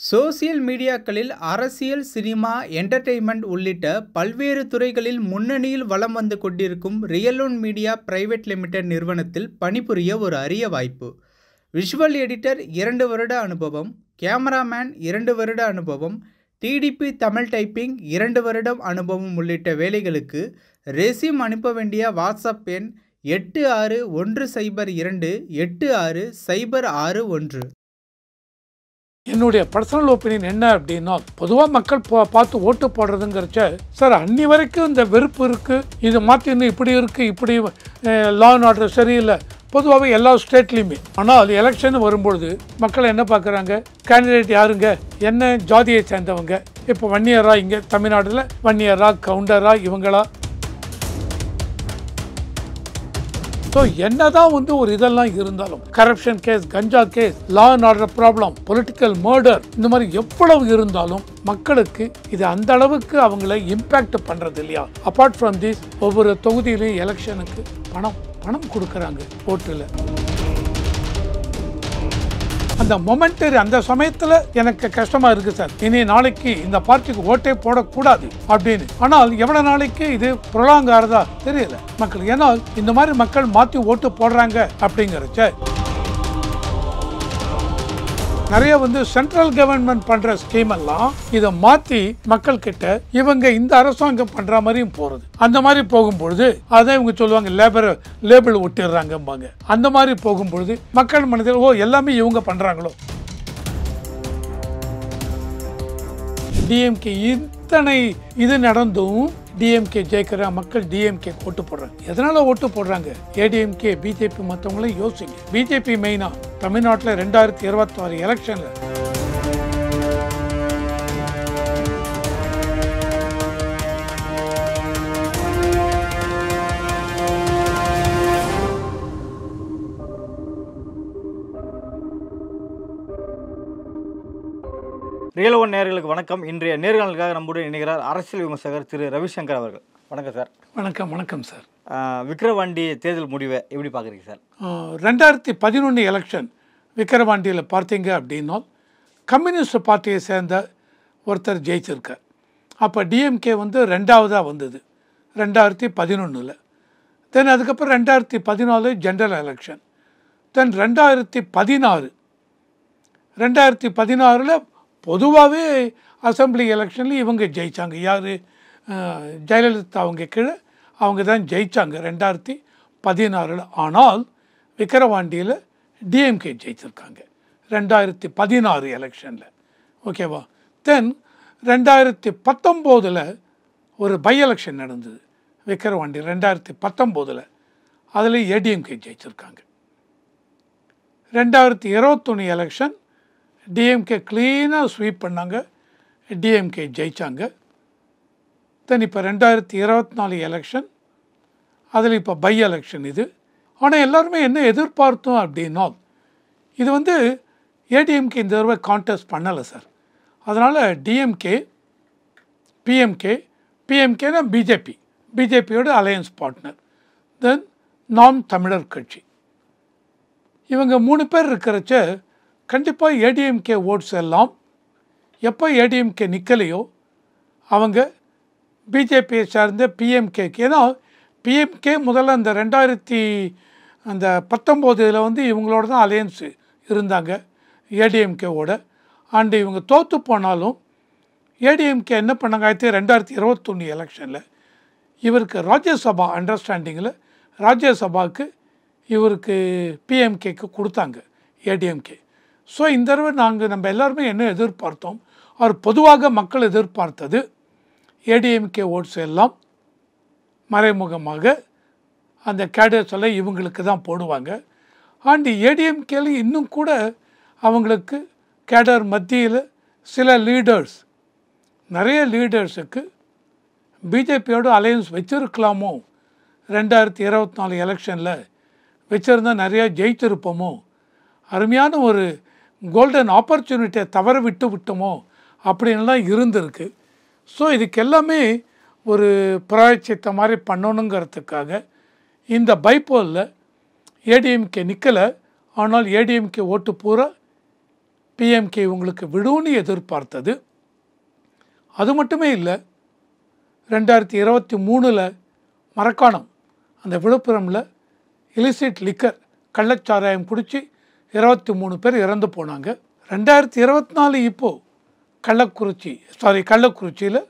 Social மீடியாக்களில் அரசியல், cinema, entertainment உள்ளிட்ட பல்வேறு துறைகளில் முன்னணியில் வலம் வந்து கொண்டிருக்கும் real one media private limited நிறுவனத்தில் பணிபுரிய ஒரு அரிய வாய்ப்பு. விஷுவல் எடிட்டர் 2 வருட அனுபவம், கேமராமேன் 2 வருட அனுபவம், டிடிபி தமிழ் டைப்பிங் 2 வருடம் அனுபவம் உள்ளிட்ட வேலைகளுக்கு ரெஸ்யூம் அனுப்ப வேண்டிய வாட்ஸ்அப் எண் 8612860661. என்னுடைய பர்சனல் ஒப்பீனியன் என்ன அப்படின்னா, பொதுவாக மக்கள் பார்த்து ஓட்டு போடுறதுங்கிறச்ச சார் அன்னி வரைக்கும் இந்த வெறுப்பு இருக்குது, இது மாற்றின்னு இப்படி இருக்குது, இப்படி லா அண்ட் ஆர்டர் சரியில்லை பொதுவாகவே எல்லா ஸ்டேட்லேயுமே. ஆனால் எலெக்ஷன் வரும்பொழுது மக்கள் என்ன பார்க்குறாங்க, கேண்டிடேட் யாருங்க, என்ன ஜாதியை சேர்ந்தவங்க, இப்போ வன்னியரா, இங்கே தமிழ்நாட்டில் வன்னியரா, கவுண்டரா, இவங்களா. ஸோ என்னதான் ஒரு இதெல்லாம் இருந்தாலும் கரப்ஷன் கேஸ், கஞ்சா case, law and order problem, political murder, இந்த மாதிரி எவ்வளவு இருந்தாலும் மக்களுக்கு இது அந்த அளவுக்கு அவங்கள இம்பேக்ட் பண்றது இல்லையா. அப்பார்ட் ஃப்ரம் திஸ், ஒவ்வொரு தொகுதியிலையும் எலெக்ஷனுக்கு பணம் கொடுக்குறாங்க ஓட்டுல. அந்த மொமெண்டரி, அந்த சமயத்தில் எனக்கு கஷ்டமா இருக்கு சார், இனி நாளைக்கு இந்த பார்ட்டிக்கு ஓட்டே போடக்கூடாது அப்படின்னு. ஆனால் எவ்வளவு நாளைக்கு இது ப்ரொலாங் ஆறதா தெரியல மக்களுக்கு. ஏன்னா இந்த மாதிரி மக்கள் மாற்றி ஓட்டு போடுறாங்க அப்படிங்கிறச்ச நிறைய சென்ட்ரல் கவர்மெண்ட் பண்ற ஸ்கீம் எல்லாம் இதை மாற்றி மக்கள் கிட்ட இவங்க இந்த அரசாங்கம் பண்ற மாதிரியும் போறது. அந்த மாதிரி போகும்பொழுது அதை இவங்க சொல்லுவாங்க லேபிள் ஒட்டிடுறாங்கம்பாங்க. அந்த மாதிரி போகும்பொழுது மக்கள் மனதில் எல்லாமே இவங்க பண்றாங்களோ. டிஎம்கே இத்தனை இது நடந்தும் டிஎம்கே ஜெயிக்கிற மக்கள் டிஎம்கே ஓட்டு போடுறாங்க. எதனால ஓட்டு போடுறாங்க? ஏடிஎம்கே, பிஜேபி மற்றவங்களையும் யோசிங்க. பிஜேபி மெயினா தமிழ்நாட்டில் 2026 எலெக்ஷன்ல ரியல் ஒன் நேயர்களுக்கு வணக்கம். இன்றைய நேர்காணலுக்காக நம்முடன் இணைகிறார் அரசியல் விமர்சகர் திரு ரவிசங்கர் அவர்கள். வணக்கம் சார். வணக்கம் சார். விக்கிரவாண்டி தேர்தல் முடிவை எப்படி பார்க்குறீங்க சார்? 2011 எலெக்ஷன் விக்கிரவாண்டியில் பார்த்தீங்க அப்படின்னா கம்யூனிஸ்ட் பார்ட்டியை சேர்ந்த ஒருத்தர் ஜெயிச்சிருக்கார். அப்போ டிஎம்கே 2ஆவதாக வந்தது 2011. தென் அதுக்கப்புறம் 2014 ஜென்ரல் எலெக்ஷன். தென் 2016 பொதுவாகவே அசம்பிளி எலெக்ஷனில் இவங்க ஜெயித்தாங்க. யார்? ஜெயலலிதா அவங்க கீழே அவங்க தான் ஜெயித்தாங்க 2016. ஆனால் விக்கிரவாண்டியில் டிஎம்கே ஜெயிச்சிருக்காங்க 2016 எலெக்ஷனில். ஓகேவா? தென் 2019 ஒரு பை எலெக்ஷன் நடந்தது விக்கிரவாண்டி 2019. அதில் ஏடிஎம்கே ஜெயிச்சிருக்காங்க. 2021 எலெக்ஷன் டிஎம்கே க்ளீனாக ஸ்வீப் பண்ணாங்க, டிஎம்கே ஜெயித்தாங்க. தென் இப்போ 2024 எலெக்ஷன், அதில் இப்போ பை எலெக்ஷன் இது. ஆனால் எல்லாருமே என்ன எதிர்பார்த்தோம் அப்படின்னா, இது ஏடிஎம்கே இந்த தடவை கான்டெஸ்ட் பண்ணலை சார். அதனால் டிஎம்கே, பிஎம்கேனா பிஜேபியோட அலையன்ஸ் பார்ட்னர், தென் நாம் தமிழர் கட்சி, இவங்க 3 பேர் இருக்கிறச்ச கண்டிப்பாக ஏடிஎம்கே ஓட்ஸ் எல்லாம் எப்போ ஏடிஎம்கே நிற்கலையோ அவங்க பிஜேபியை சார்ந்த பிஎம்கேக்கு. ஏன்னா பிஎம்கே முதல்ல அந்த 2019 இவங்களோட தான் அலையன்ஸு இருந்தாங்க ஏடிஎம்கேவோட. அண்டு இவங்க தோற்று போனாலும் ஏடிஎம்கே என்ன பண்ணாங்க, 2021 எலெக்ஷனில் இவருக்கு ராஜ்யசபா அண்டர்ஸ்டாண்டிங்கில் ராஜ்யசபாவுக்கு இவருக்கு பிஎம்கேக்கு கொடுத்தாங்க ஏடிஎம்கே. ஸோ இந்த தடவை நம்ம எல்லாருமே என்ன எதிர்பார்த்தோம், அவர் பொதுவாக மக்கள் எதிர்பார்த்தது ஏடிஎம்கே ஓட்ஸ் எல்லாம் மறைமுகமாக அந்த கேடர்ஸ் எல்லாம் இவங்களுக்கு தான் போடுவாங்க. அண்ட் ஏடிஎம்கேல இன்னும் கூட அவங்களுக்கு கேடர் மத்தியில் சில லீடர்ஸ், நிறைய லீடர்ஸுக்கு பிஜேபியோட அலையன்ஸ் வச்சிருக்கலாமோ, 2024 எலெக்ஷனில் வச்சுருந்தா நிறையா ஜெயிச்சிருப்போமோ, அருமையான ஒரு கோல்டன் ஆப்பர்ச்சுனிட்டியை தவற விட்டோமோ அப்படின்லாம் இருந்திருக்கு. ஸோ இதுக்கு எல்லாமே ஒரு பிராயச்சித்த மாதிரி பண்ணணுங்கிறதுக்காக இந்த பைப்போலில் ஏடிஎம்கே நிற்கலை. ஆனால் ஏடிஎம்கே ஓட்டு பூரா பிஎம்கே உங்களுக்கு விடும்னு எதிர்பார்த்தது. அது மட்டுமே இல்லை, 2023 மரக்காணம் அந்த விழுப்புரமில் இலிசிட் லிக்கர் கள்ளச்சாராயம் குடித்து 23 பேர் இறந்து போனாங்க. 2024 இப்போது கள்ளக்குறிச்சியில்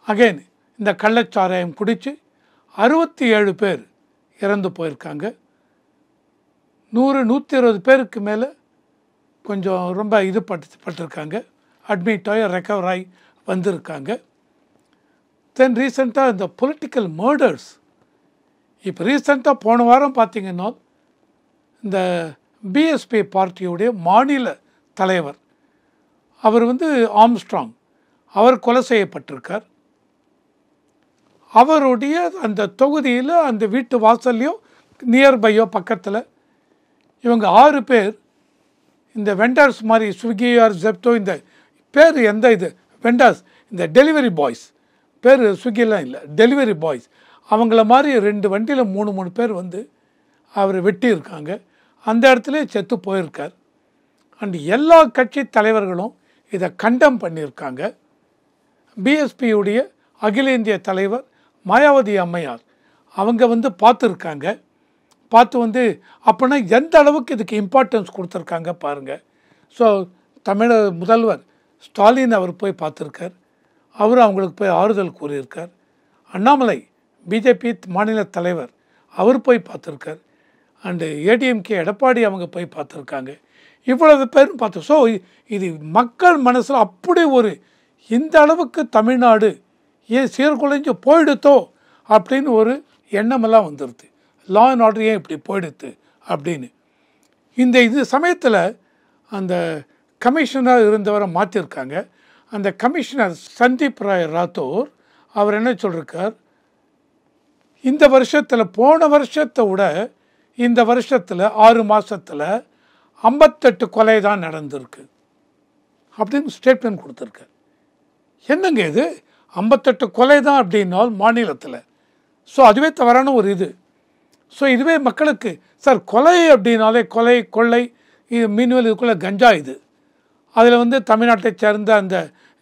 அகைன் இந்த கள்ளச்சாராயம் குடித்து 67 பேர் இறந்து போயிருக்காங்க. 100-120 பேருக்கு மேலே கொஞ்சம் ரொம்ப பட்டிருக்காங்க, அட்மிட் ஆகி ரெக்கவர் ஆகி வந்திருக்காங்க. தென் ரீசெண்டாக இந்த பொலிட்டிக்கல் மர்டர்ஸ், இப்போ ரீசெண்டாக போன வாரம் பார்த்திங்கன்னா இந்த பிஎஸ்பி பார்ட்டியுடைய மாநில தலைவர் அவர் ஆம்ஸ்ட்ராங், அவர் கொலை செய்யப்பட்டிருக்கார். அவருடைய அந்த தொகுதியில் அந்த வீட்டு வாசல்லையோ நியர்பையோ பக்கத்தில் இவங்க 6 பேர் இந்த வெண்டர்ஸ் மாதிரி ஸ்விக்கி ஆர் ஜெப்டோ, இந்த பேர் எந்த இது வெண்டர்ஸ், இந்த டெலிவரி பாய்ஸ் பேர் ஸ்விக்கிலாம் இல்லை, டெலிவரி பாய்ஸ், அவங்கள மாதிரி 2 வண்டியில் 3 பேர் அவர் வெட்டியிருக்காங்க. அந்த இடத்துல செத்து போயிருக்கார். அண்ட் எல்லா கட்சி தலைவர்களும் இதை கண்டம் பண்ணியிருக்காங்க. பிஎஸ்பியுடைய அகில இந்திய தலைவர் மாயாவதி அம்மையார் அவங்க பார்த்துருக்காங்க. பார்த்து அப்போனா எந்த அளவுக்கு இதுக்கு இம்பார்ட்டன்ஸ் கொடுத்துருக்காங்க பாருங்கள். ஸோ தமிழக முதல்வர் ஸ்டாலின் அவர் போய் பார்த்துருக்கார், அவர் அவங்களுக்கு போய் ஆறுதல் கூறியிருக்கார். அண்ணாமலை பிஜேபி மாநில தலைவர் அவர் போய் பார்த்துருக்கார். அண்டு ஏடிஎம்கே எடப்பாடி அவங்க போய் பார்த்துருக்காங்க. இவ்வளவு பேரும் பார்த்து. ஸோ இது மக்கள் மனசில் அப்படி ஒரு இந்த அளவுக்கு தமிழ்நாடு ஏன் சீர்குலைஞ்சு போயிடுத்தோ அப்படின்னு ஒரு எண்ணமெல்லாம் வந்துடுது. லா அண்ட் ஆர்டர் ஏன் இப்படி போயிடுது அப்படின்னு. இது சமயத்தில் அந்த கமிஷனர் இருந்தவரை மாற்றிருக்காங்க. அந்த கமிஷனர் சந்தீப் ராய் ராத்தோர் அவர் என்ன சொல்லியிருக்கார், இந்த வருஷத்தில் போன வருஷத்தை விட இந்த வருஷத்தில் 6 மாதத்தில் 58 கொலை தான் நடந்திருக்கு அப்படின்னு ஸ்டேட்மெண்ட் கொடுத்துருக்கார். என்னங்க இது 58 கொலை தான் அப்படின்னால் மாநிலத்தில். ஸோ அதுவே தவறான ஒரு இது. ஸோ இதுவே மக்களுக்கு சார் கொலை அப்படின்னாலே கொலை கொள்ளை இது மீன்வெல் இதுக்குள்ளே கஞ்சா இது. அதில் தமிழ்நாட்டை சேர்ந்த அந்த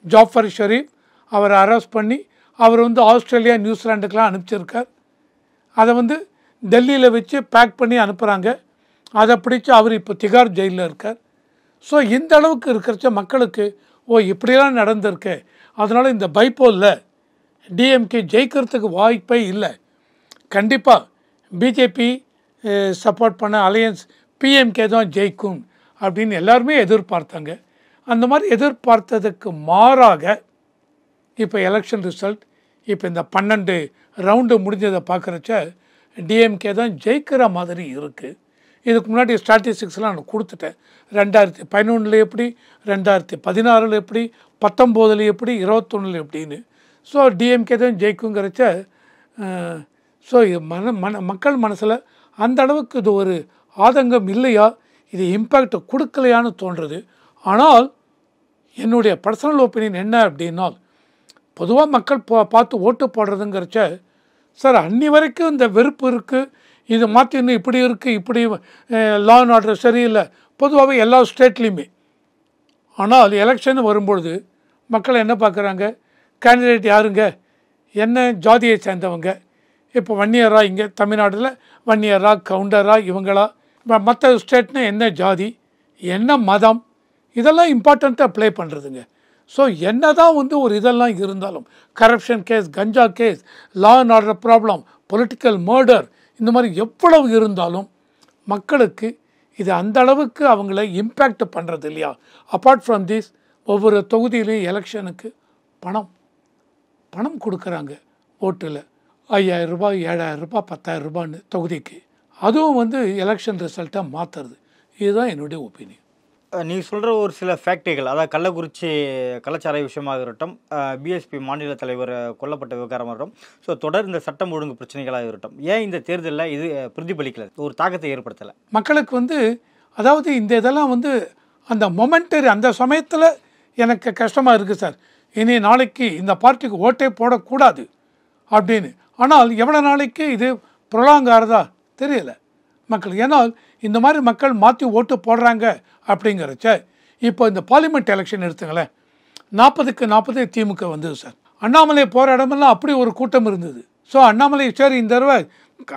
ஜாஃபர் ஷரீஃப் அவரை அரெஸ்ட் பண்ணி அவர் ஆஸ்திரேலியா நியூசிலாண்டுக்கெலாம் அனுப்பிச்சிருக்கார். அதை டெல்லியில் வச்சு பேக் பண்ணி அனுப்புகிறாங்க. அதை பிடிச்சி அவர் இப்போ திகார் ஜெயிலில் இருக்கார். ஸோ இந்த அளவுக்கு இருக்கிறச்ச மக்களுக்கு இப்படியெல்லாம் நடந்திருக்கு. அதனால் இந்த பைப்போலில் டிஎம்கே ஜெயிக்கிறதுக்கு வாய்ப்பே இல்லை. கண்டிப்பாக பிஜேபி சப்போர்ட் பண்ண அலையன்ஸ் பிஎம்கே தான் ஜெயிக்கும் அப்படின்னு எல்லாருமே எதிர்பார்த்தாங்க. அந்த மாதிரி எதிர்பார்த்ததுக்கு மாறாக இப்போ எலெக்ஷன் ரிசல்ட் இப்போ இந்த 12 ரவுண்டு முடிஞ்சதை பார்க்குறச்ச டிஎம்கே தான் ஜெயிக்கிற மாதிரி இருக்குது. இதுக்கு முன்னாடி ஸ்டாட்டிஸ்டிக்ஸ்லாம் நான் கொடுத்துட்டேன். 2011 எப்படி, 2016 எப்படி, 19 எப்படி, 21 எப்படின்னு. ஸோ டிஎம்கே தான் ஜெயிக்குங்கிறச்ச ஸோ மக்கள் மனசில் அந்த அளவுக்கு இது ஒரு ஆதங்கம் இல்லையா, இது இம்பேக்ட் கொடுக்கலையான்னு தோன்றுறது. ஆனால் என்னுடைய பர்சனல் ஒப்பீனியன் என்ன அப்படின்னா, பொதுவாக மக்கள் பார்த்து ஓட்டு போடுறதுங்கிறச்ச சார் அன்னி வரைக்கும் இந்த வெறுப்பு இருக்குது, இது மாற்றி இன்னும் இப்படி இருக்குது, இப்படி லா அண்ட் ஆர்டர் சரியில்லை பொதுவாகவே எல்லா ஸ்டேட்லேயுமே. ஆனால் எலெக்ஷன் வரும்பொழுது மக்கள் என்ன பார்க்குறாங்க, கேண்டிடேட் யாருங்க, என்ன ஜாதியை சேர்ந்தவங்க. இப்போ வன்னியரா, இங்கே தமிழ்நாட்டில் வன்னியரா கவுண்டரா இவங்களா, மற்ற ஸ்டேட்னா என்ன ஜாதி என்ன மதம், இதெல்லாம் இம்பார்ட்டண்ட்டாக ப்ளே பண்ணுறதுங்க. ஸோ என்ன தான் ஒரு இதெல்லாம் இருந்தாலும் கரப்ஷன் கேஸ், கஞ்சா case, law and order problem, political murder, இந்த மாதிரி எவ்வளவு இருந்தாலும் மக்களுக்கு இது அந்த அளவுக்கு அவங்கள இம்பேக்ட் பண்ணுறது இல்லையா. அப்பார்ட் ஃப்ரம் திஸ் ஒவ்வொரு தொகுதியிலையும் எலெக்ஷனுக்கு பணம் கொடுக்குறாங்க. ஓட்டில் 5000 ரூபாய், 7000 ரூபாய், 10,000 ரூபான்னு தொகுதிக்கு. அதுவும் எலெக்ஷன் ரிசல்ட்டாக மாற்றுறது. இதுதான் என்னுடைய ஒப்பீனியன். நீங்கள் சொல்கிற ஒரு சில ஃபேக்ட்ரிகள், அதாவது கள்ளக்குறிச்சி கள்ளச்சாராய விஷயமாக இருக்கட்டும், பிஎஸ்பி மாநில தலைவர் கொல்லப்பட்ட விவகாரமாக இருக்கட்டும், ஸோ தொடர் இந்த சட்டம் ஒழுங்கு பிரச்சனைகளாக இருக்கட்டும், ஏன் இந்த தேர்தலில் இது பிரதிபலிக்கல, ஒரு தாக்கத்தை ஏற்படுத்தலை மக்களுக்கு? அதாவது இந்த இதெல்லாம் அந்த மொமெண்டரி அந்த சமயத்தில் எனக்கு கஷ்டமாக இருக்குது சார், இனி நாளைக்கு இந்த பார்ட்டிக்கு ஓட்டே போடக்கூடாது அப்படின்னு. ஆனால் எவ்வளோ நாளைக்கு இது ப்ரொலாங் ஆகிறதா தெரியலை மக்கள். ஏன்னால் இந்த மாதிரி மக்கள் மாற்றி ஓட்டு போடுறாங்க அப்படிங்கிறச்ச இப்போ இந்த பார்லிமெண்ட் எலெக்ஷன் எடுத்துங்களேன், 40க்கு 40 திமுக வந்தது சார். அண்ணாமலை போகிற இடமெல்லாம் அப்படி ஒரு கூட்டம் இருந்தது. ஸோ அண்ணாமலை சரி இந்த தடவை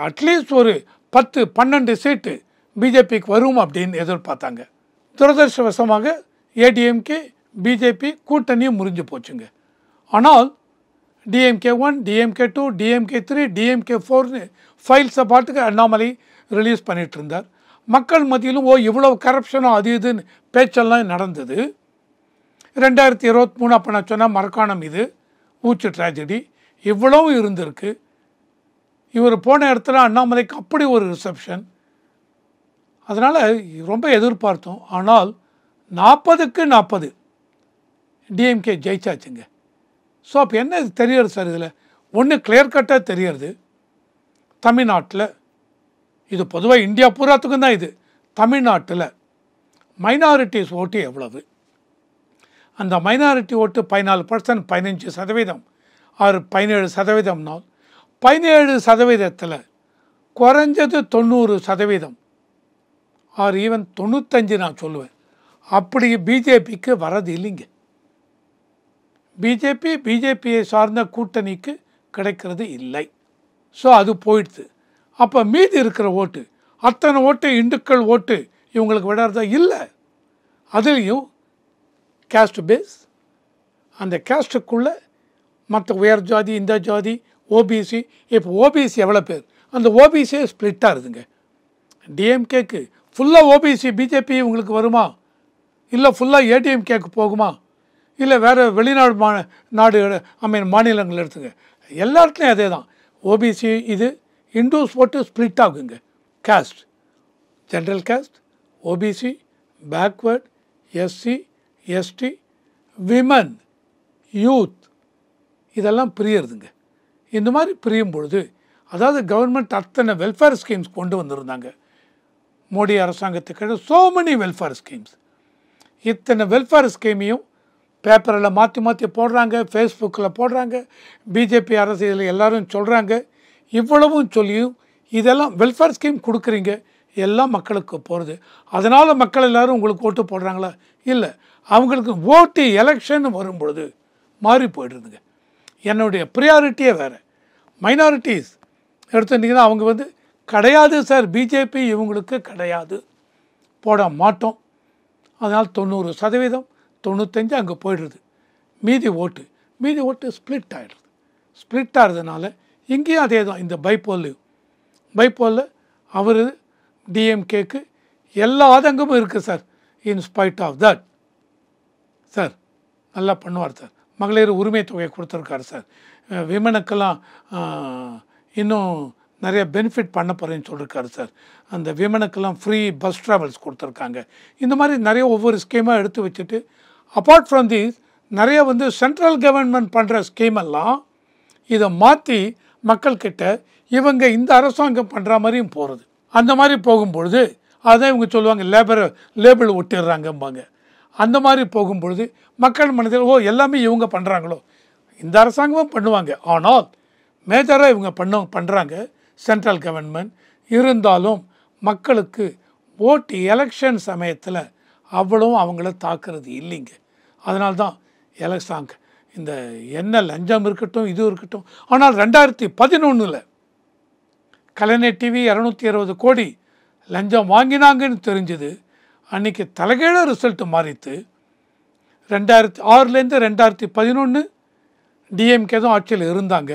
அட்லீஸ்ட் ஒரு 10-12 சீட்டு பிஜேபிக்கு வரும் அப்படின்னு எதிர்பார்த்தாங்க. துரதிருஷ்டவசமாக ஏடிஎம்கே பிஜேபி கூட்டணியும் முறிஞ்சு போச்சுங்க. ஆனால் டிஎம்கே 1, டிஎம்கே 2, டிஎம்கே 3, டிஎம்கே 4ன்னு ஃபைல்ஸை பாட்டுக்கு அண்ணாமலை ரிலீஸ் பண்ணிகிட்டு இருந்தார். மக்கள் மத்தியிலும் இவ்வளோ கரப்ஷனும் அது இதுன்னு பேச்செல்லாம் நடந்தது. 2023 அப்போ நான் சொன்னால் மரக்காணம் இது ஊச்சு ட்ராஜடி இவ்வளவு இருந்திருக்கு. இவர் போன இடத்துல அண்ணாமலைக்கு அப்படி ஒரு ரிசப்ஷன். அதனால் ரொம்ப எதிர்பார்த்தோம். ஆனால் 40க்கு 40 டிஎம்கே ஜெயிச்சாச்சுங்க. ஸோ அப்போ என்ன தெரியுது சார் இதில்? ஒன்று கிளியர் கட்டாக தெரியுது, தமிழ்நாட்டில் இது பொதுவாக இந்தியா பூராத்துக்கும் தான் இது. தமிழ்நாட்டில் மைனாரிட்டிஸ் ஓட்டு எவ்வளவு? அந்த மைனாரிட்டி ஓட்டு 14%, 15% ஆறு 17%. 17%த்தில் குறைஞ்சது 90% ஆர் ஈவன் 95 நான் சொல்லுவேன். அப்படி பிஜேபிக்கு வரது இல்லைங்க. பிஜேபியை சார்ந்த கூட்டணிக்கு கிடைக்கிறது இல்லை. ஸோ அது போயிடுது. அப்போ மீதி இருக்கிற ஓட்டு அத்தனை ஓட்டு இந்துக்கள் ஓட்டு இவங்களுக்கு விடாதா இல்லை. அதுலேயும் கேஸ்ட் பேஸ், அந்த கேஸ்ட்டுக்குள்ளே மற்ற உயர் ஜாதி, இந்த ஜாதி, ஓபிசி. இப்போ ஓபிசி எவ்வளோ பேர்? அந்த ஓபிசியே ஸ்ப்ளிட் ஆகுதுங்க. டிஎம்கேக்கு ஃபுல்லாக ஓபிசி பிஜேபி உங்களுக்கு வருமா, இல்லை ஃபுல்லாக ஏடிஎம்கேக்கு போகுமா, இல்லை வேறு வெளிநாடு மாநிலங்கள் எடுத்துங்க. எல்லா இடத்துலையும் அதே தான். ஓபிசி இது இண்டூஸ் ஓட்டு ஸ்ப்ளிட் ஆகுங்க. Caste, general caste, OBC, backward, SC, ST, women, youth இதெல்லாம் பிரியறதுங்க. இந்த மாதிரி பிரியும் பொழுது அதாவது கவர்மெண்ட் அத்தனை வெல்ஃபேர் ஸ்கீம்ஸ் கொண்டு வந்திருந்தாங்க மோடி அரசாங்கத்துக்கு. So many welfare schemes. இத்தனை வெல்ஃபேர் ஸ்கீமையும் பேப்பரில் மாற்றி மாற்றி போடுறாங்க, ஃபேஸ்புக்கில் போடுறாங்க. பிஜேபி அரசு இதில் எல்லோரும் சொல்கிறாங்க. இவ்வளவும் சொல்லியும் இதெல்லாம் வெல்ஃபேர் ஸ்கீம் கொடுக்குறீங்க, எல்லாம் மக்களுக்கு போகிறது. அதனால் மக்கள் எல்லோரும் உங்களுக்கு ஓட்டு போடுறாங்களா? இல்லை. அவங்களுக்கு ஓட்டு எலெக்ஷன் வரும்பொழுது மாறி போய்டுறதுங்க. என்னுடைய ப்ரியாரிட்டியே வேறு. மைனாரிட்டிஸ் எடுத்துட்டிங்கன்னா அவங்க கிடையாது சார், பிஜேபி இவங்களுக்கு கிடையாது, போட மாட்டோம். அதனால் 90%, 95 அங்கே போய்டுறது. மீதி ஓட்டு ஸ்ப்ளிட் ஆகிடுது. ஸ்ப்ளிட் ஆகிறதுனால இங்கேயும் அதே தான். இந்த பைப்போலில் அவர் டிஎம்கேக்கு எல்லா ஆதங்கமும் இருக்குது sir. In spite of that sir நல்லா பண்ணுவார் சார். மகளிர் உரிமை தொகை கொடுத்துருக்காரு சார். விமனுக்கெல்லாம் இன்னும் நிறைய பெனிஃபிட் பண்ண போகிறேன்னு சொல்லியிருக்காரு சார். அந்த விமனுக்கெல்லாம் ஃப்ரீ பஸ் ட்ராவல்ஸ் கொடுத்துருக்காங்க. இந்த மாதிரி நிறைய ஒவ்வொரு ஸ்கீமாக எடுத்து வச்சுட்டு அப்பார்ட் ஃப்ரம் தீஸ் நிறைய சென்ட்ரல் கவர்மெண்ட் பண்ணுற ஸ்கீமெல்லாம் இதை மாற்றி மக்கள்கிட்ட இவங்க இந்த அரசாங்கம் பண்ணுற மாதிரியும் போகிறது. அந்த மாதிரி போகும்பொழுது அதான் இவங்க சொல்லுவாங்க லேபிள் ஒட்டிடுறாங்கம்பாங்க. அந்த மாதிரி போகும்பொழுது மக்கள் மனதில் எல்லாமே இவங்க பண்ணுறாங்களோ, இந்த அரசாங்கமும் பண்ணுவாங்க. ஆனால் மேஜராக இவங்க பண்ணுறாங்க சென்ட்ரல் கவர்மெண்ட். இருந்தாலும் மக்களுக்கு ஓட்டு எலெக்ஷன் சமயத்தில் அவ்வளவும் அவங்கள தாக்குறது இல்லைங்க. அதனால்தான் எலெக்ஷன் இந்த என்ன லஞ்சம் இருக்கட்டும் இது இருக்கட்டும். ஆனால் 2011 கலைஞர் டிவி 220 கோடி லஞ்சம் வாங்கினாங்கன்னு தெரிஞ்சது. அன்றைக்கி தலைகீழ ரிசல்ட்டு மாறித்து. 2006லேருந்து 2011 டிஎம்கே தான் ஆட்சியில் இருந்தாங்க.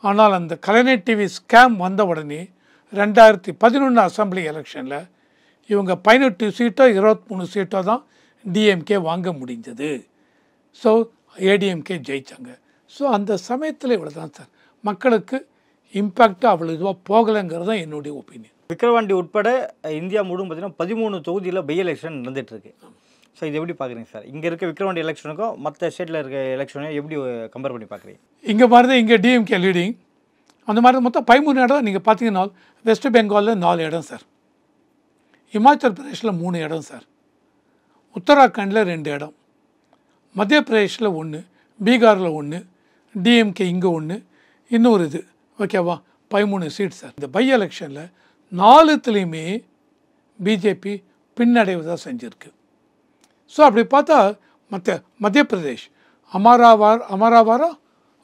ஆனால் அந்த கலைஞர் டிவி ஸ்கேம் வந்த உடனே 2011 அசம்பிளி எலெக்ஷனில் இவங்க 18 சீட்டோ 23 சீட்டோ தான் டிஎம்கே வாங்க முடிஞ்சது. ஸோ ஏடிஎம்கே ஜெயித்தாங்க. ஸோ அந்த சமயத்தில் இவ்வளோ தான் சார். மக்களுக்கு இம்பேக்ட் அவ்வளோ இதுவாக போகலைங்கிறது தான் என்னுடைய ஒப்பீனியன். விக்கிரவாண்டி உட்பட இந்தியா முழுவதும் பார்த்தீங்கன்னா 13 தொகுதியில் பை எலெக்ஷன் நடந்துகிட்ருக்கு. ஸோ இது எப்படி பார்க்குறீங்க சார்? இங்கே இருக்க விக்கிரவாண்டி எலெக்ஷனுக்கும் மற்ற ஸ்டேட்டில் இருக்க எலெக்ஷனையும் எப்படி கம்பேர் பண்ணி பார்க்குறீங்க? இங்கே மாதிரி தான் இங்கே டிஎம்கே லீடிங். அந்த மாதிரி மொத்தம் 13 இடம். நீங்கள் பார்த்தீங்கன்னா வெஸ்ட் பெங்காலில் 4 இடம் சார், இமாச்சல் பிரதேஷில் 3 இடம் சார், உத்தராகண்டில் 2 இடம், மத்திய பிரதேஷில் 1, பீகாரில் 1, டிஎம்கே இங்கே 1, இன்னொரு இது ஓகேவா 13 சீட் சார். இந்த பை எலெக்ஷனில் 4த்துலேயுமே பிஜேபி பின்னடைவு தான் செஞ்சுருக்கு. ஸோ அப்படி பார்த்தா மத்திய பிரதேஷ் அமராவாரா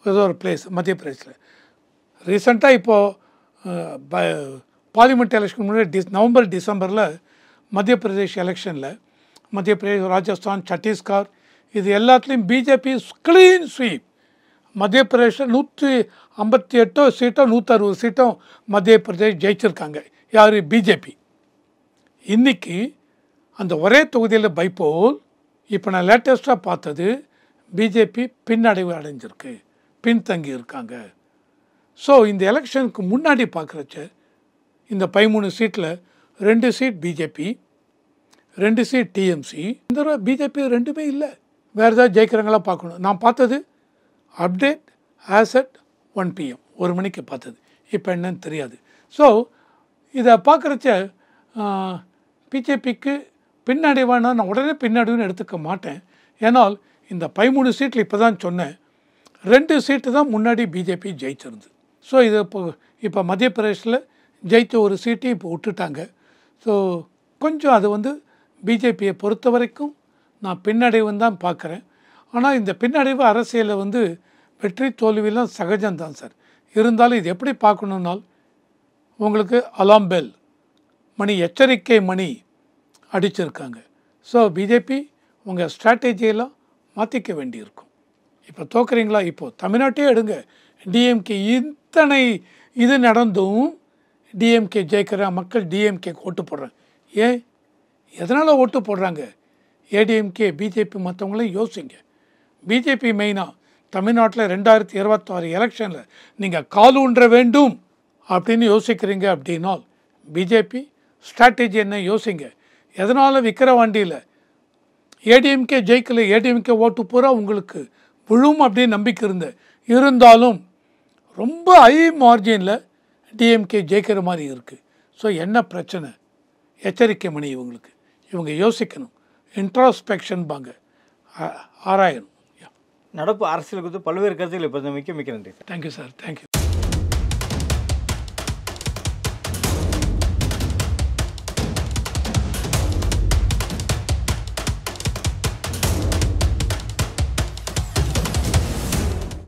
ஏதோ ஒரு பிளேஸ் மத்திய பிரதேஷில் ரீசெண்டாக இப்போது பார்லிமெண்ட் எலெக்ஷன் முன்னாடி நவம்பர் டிசம்பரில் மத்திய பிரதேஷ் எலெக்ஷனில் மத்திய பிரதேஷ் ராஜஸ்தான் சத்தீஸ்கர் இது எல்லாத்துலேயும் பிஜேபி க்ளீன் ஸ்வீப். மத்திய பிரதேஷில் 158 சீட்டோ 160 சீட்டும் மத்திய பிரதேஷ் ஜெயிச்சிருக்காங்க. யார்? பிஜேபி. இன்றைக்கி அந்த ஒரே தொகுதியில் பைப்போல் இப்போ நான் லேட்டஸ்ட்டாக பார்த்தது பிஜேபி பின்னடைவு அடைஞ்சிருக்கு, பின்தங்கி இருக்காங்க. ஸோ இந்த எலெக்ஷனுக்கு முன்னாடி பார்க்குறச்ச இந்த 13 சீட்டில் 2 சீட் பிஜேபி, 2 சீட் டிஎம்சி. இந்த தடவை பிஜேபி 2மே இல்லை. வேறு ஏதாவது ஜெயிக்கிறாங்களா பார்க்கணும். நான் பார்த்தது அப்டேட் ஆசட் 1 PM 1 மணிக்கு பார்த்தது. இப்போ என்னன்னு தெரியாது. ஸோ இதை பார்க்குறச்ச பிஜேபிக்கு பின்னடைவானா நான் உடனே பின்னடைவுன்னு எடுத்துக்க மாட்டேன். ஏன்னால் இந்த 13 சீட்டில் இப்போ தான் சொன்னேன், 2 சீட்டு தான் முன்னாடி பிஜேபி ஜெயிச்சிருந்து. ஸோ இது இப்போ மத்திய பிரதேஷில் ஜெயித்த ஒரு சீட்டையும் இப்போ விட்டுட்டாங்க. ஸோ கொஞ்சம் அது பிஜேபியை பொறுத்த வரைக்கும் நான் பின்னடைவுன்னு தான் பார்க்குறேன். ஆனால் இந்த பின்னடைவு அரசியலில் வெற்றி தோல்வியெல்லாம் சகஜம்தான் சார். இருந்தாலும் இது எப்படி பார்க்கணுன்னால் உங்களுக்கு அலாம் பெல் மணி, எச்சரிக்கை மணி அடிச்சிருக்காங்க. ஸோ பிஜேபி உங்கள் ஸ்ட்ராட்டஜியெல்லாம் மாற்றிக்க வேண்டியிருக்கும். இப்போ தோக்குறீங்களா? இப்போது தமிழ்நாட்டையே எடுங்க, டிஎம்கே இத்தனை இது நடந்தும் டிஎம்கே ஜெயிக்கிற மக்கள் டிஎம்கேக்கு ஓட்டு போடுறாங்க. ஏன், எதனால் ஓட்டு போடுறாங்க? ஏடிஎம்கே பிஜேபி மற்றவங்களையும் யோசிங்க. பிஜேபி மெயினாக தமிழ்நாட்டில் 2026 எலெக்ஷனில் நீங்கள் காலூன்ற வேண்டும் அப்படின்னு யோசிக்கிறீங்க அப்படின்னா பிஜேபி ஸ்ட்ராட்டஜி என்ன யோசிங்க. எதனால் விக்கிரவாண்டியில் ஏடிஎம்கே ஜெயிக்கல, ஏடிஎம்கே ஓட்டு பூரா உங்களுக்கு விழும் அப்படின்னு நம்பிக்கை இருந்தாலும் ரொம்ப ஹை மார்ஜினில் டிஎம்கே ஜெயிக்கிற மாதிரி இருக்குது. ஸோ என்ன பிரச்சனை? எச்சரிக்கை மணி இவங்க யோசிக்கணும். இன்ட்ராஸ்பெக்ஷன் பாங்க ஆராயணும். நடப்பு அரசியல் குறித்து பல்வேறு கருத்துக்களை இப்போ மிக்க நன்றி. Thank you sir, thank you.